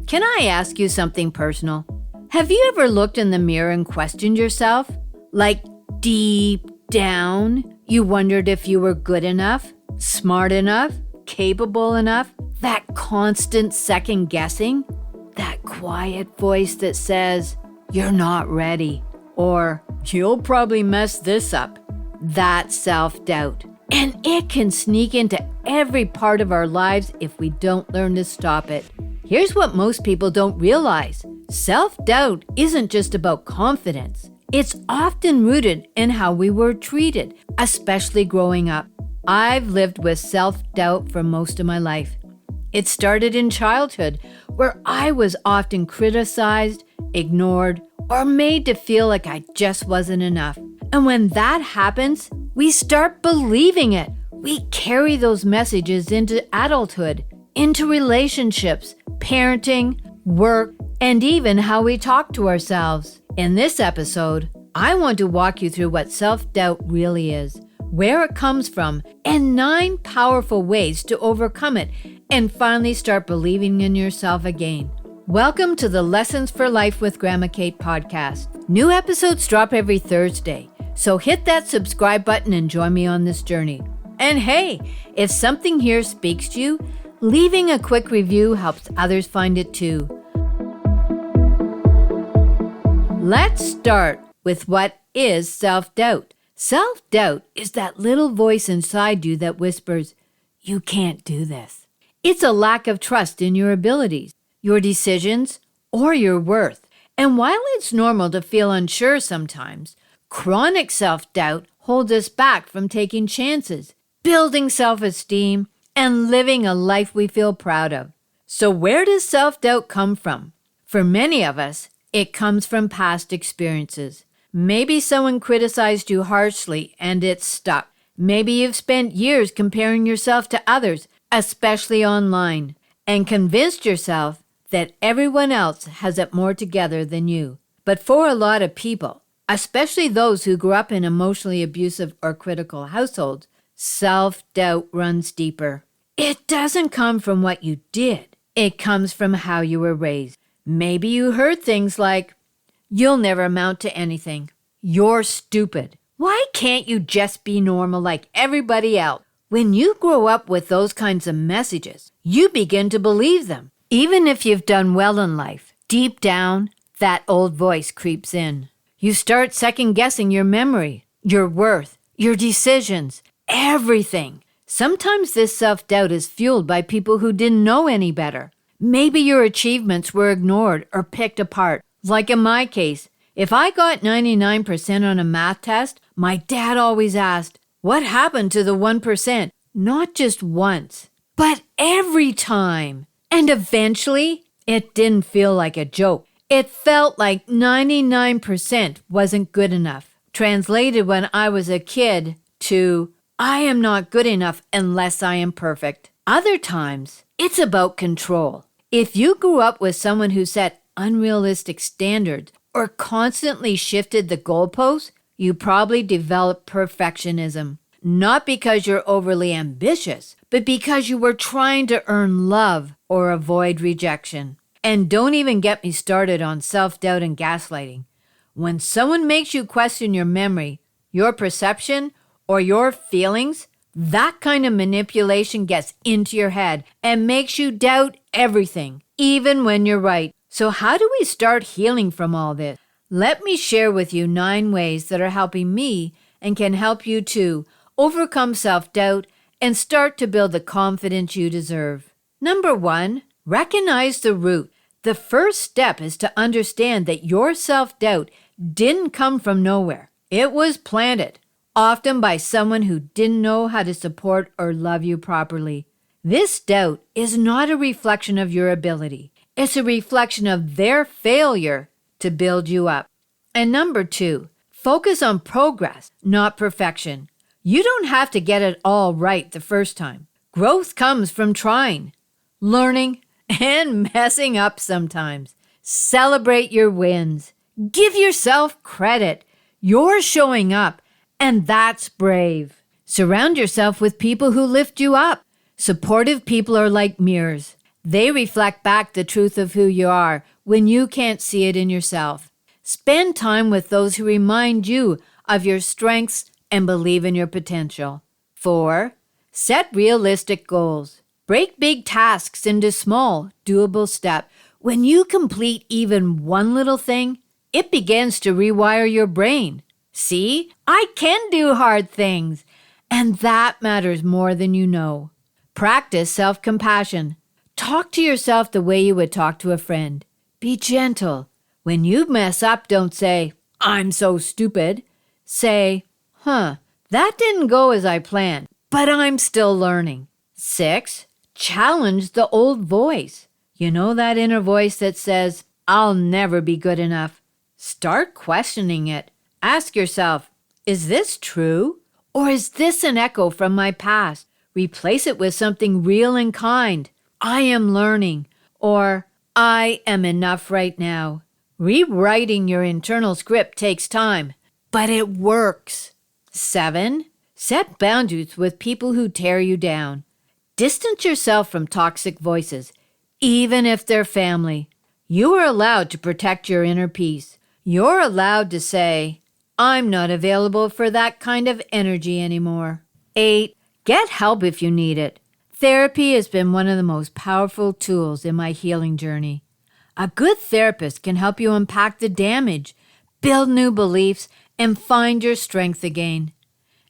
Can I ask you something personal? Have you ever looked in the mirror and questioned yourself? Like deep down, you wondered if you were good enough, smart enough, capable enough? That constant second guessing? That quiet voice that says, "You're not ready," or "You'll probably mess this up." That's self-doubt. And it can sneak into every part of our lives if we don't learn to stop it. Here's what most people don't realize. Self-doubt isn't just about confidence. It's often rooted in how we were treated, especially growing up. I've lived with self-doubt for most of my life. It started in childhood, where I was often criticized, ignored, or made to feel like I just wasn't enough. And when that happens, we start believing it. We carry those messages into adulthood, into relationships, parenting, work, and even how we talk to ourselves. In this episode, I want to walk you through what self-doubt really is, where it comes from, and 9 powerful ways to overcome it and finally start believing in yourself again. Welcome to the Lessons for Life with Grandma Kate podcast. New episodes drop every Thursday, so hit that subscribe button and join me on this journey. And hey, if something here speaks to you, leaving a quick review helps others find it too. Let's start with what is self-doubt. Self-doubt is that little voice inside you that whispers, "You can't do this." It's a lack of trust in your abilities, your decisions, or your worth. And while it's normal to feel unsure sometimes, chronic self-doubt holds us back from taking chances, building self-esteem, and living a life we feel proud of. So where does self-doubt come from? For many of us, it comes from past experiences. Maybe someone criticized you harshly and it stuck. Maybe you've spent years comparing yourself to others, especially online, and convinced yourself that everyone else has it more together than you. But for a lot of people, especially those who grew up in emotionally abusive or critical households, self-doubt runs deeper. It doesn't come from what you did. It comes from how you were raised. Maybe you heard things like, "You'll never amount to anything. You're stupid. Why can't you just be normal like everybody else?" When you grow up with those kinds of messages, you begin to believe them. Even if you've done well in life, deep down, that old voice creeps in. You start second-guessing your memory, your worth, your decisions, everything. Sometimes this self-doubt is fueled by people who didn't know any better. Maybe your achievements were ignored or picked apart. Like in my case, if I got 99% on a math test, my dad always asked, "What happened to the 1%? Not just once, but every time. And eventually, it didn't feel like a joke. It felt like 99% wasn't good enough. Translated when I was a kid to, "I am not good enough unless I am perfect." Other times, it's about control. If you grew up with someone who set unrealistic standards or constantly shifted the goalposts, you probably developed perfectionism. Not because you're overly ambitious, but because you were trying to earn love or avoid rejection. And don't even get me started on self-doubt and gaslighting. When someone makes you question your memory, your perception, or your feelings, that kind of manipulation gets into your head and makes you doubt everything, even when you're right. So how do we start healing from all this? Let me share with you 9 ways that are helping me and can help you too overcome self-doubt and start to build the confidence you deserve. Number 1, recognize the root. The first step is to understand that your self-doubt didn't come from nowhere. It was planted, often by someone who didn't know how to support or love you properly. This doubt is not a reflection of your ability. It's a reflection of their failure to build you up. And number 2, focus on progress, not perfection. You don't have to get it all right the first time. Growth comes from trying, learning, and messing up sometimes. Celebrate your wins. Give yourself credit. You're showing up, and that's brave. Surround yourself with people who lift you up. Supportive people are like mirrors. They reflect back the truth of who you are when you can't see it in yourself. Spend time with those who remind you of your strengths and believe in your potential. 4. Set realistic goals. Break big tasks into small, doable steps. When you complete even one little thing, it begins to rewire your brain. See, I can do hard things. And that matters more than you know. Practice self-compassion. Talk to yourself the way you would talk to a friend. Be gentle. When you mess up, don't say, "I'm so stupid." Say, "that didn't go as I planned, but I'm still learning." 6. Challenge the old voice. You know that inner voice that says, "I'll never be good enough." Start questioning it. Ask yourself, is this true? Or is this an echo from my past? Replace it with something real and kind. I am learning, or I am enough right now. Rewriting your internal script takes time, but it works. 7. Set boundaries with people who tear you down. Distance yourself from toxic voices, even if they're family. You are allowed to protect your inner peace. You're allowed to say, "I'm not available for that kind of energy anymore." 8. Get help if you need it. Therapy has been one of the most powerful tools in my healing journey. A good therapist can help you unpack the damage, build new beliefs, and find your strength again.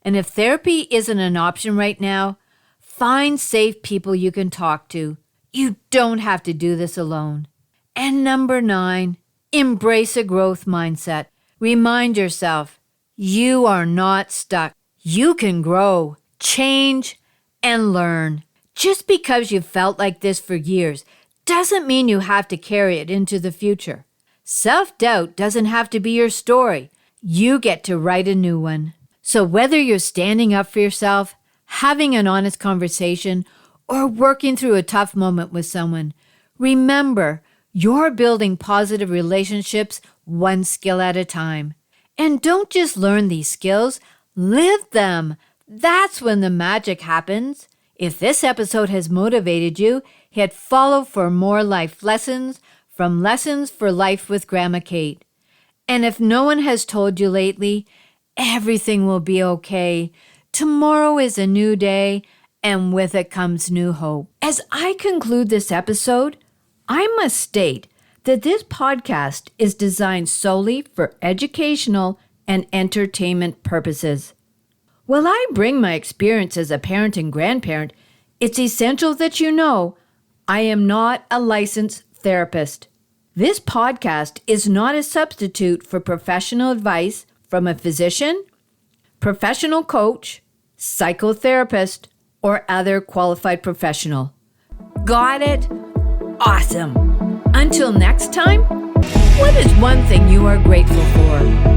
And if therapy isn't an option right now, find safe people you can talk to. You don't have to do this alone. And number 9, embrace a growth mindset. Remind yourself, you are not stuck. You can grow, change, and learn. Just because you've felt like this for years doesn't mean you have to carry it into the future. Self-doubt doesn't have to be your story. You get to write a new one. So whether you're standing up for yourself, having an honest conversation, or working through a tough moment with someone, remember, you're building positive relationships one skill at a time. And don't just learn these skills, live them. That's when the magic happens. If this episode has motivated you, hit follow for more life lessons from Lessons for Life with Grandma Kate. And if no one has told you lately, everything will be okay. Tomorrow is a new day, and with it comes new hope. As I conclude this episode, I must state that this podcast is designed solely for educational and entertainment purposes. While I bring my experience as a parent and grandparent, it's essential that you know I am not a licensed therapist. This podcast is not a substitute for professional advice from a physician, professional coach, psychotherapist, or other qualified professional. Got it? Awesome. Until next time, what is one thing you are grateful for?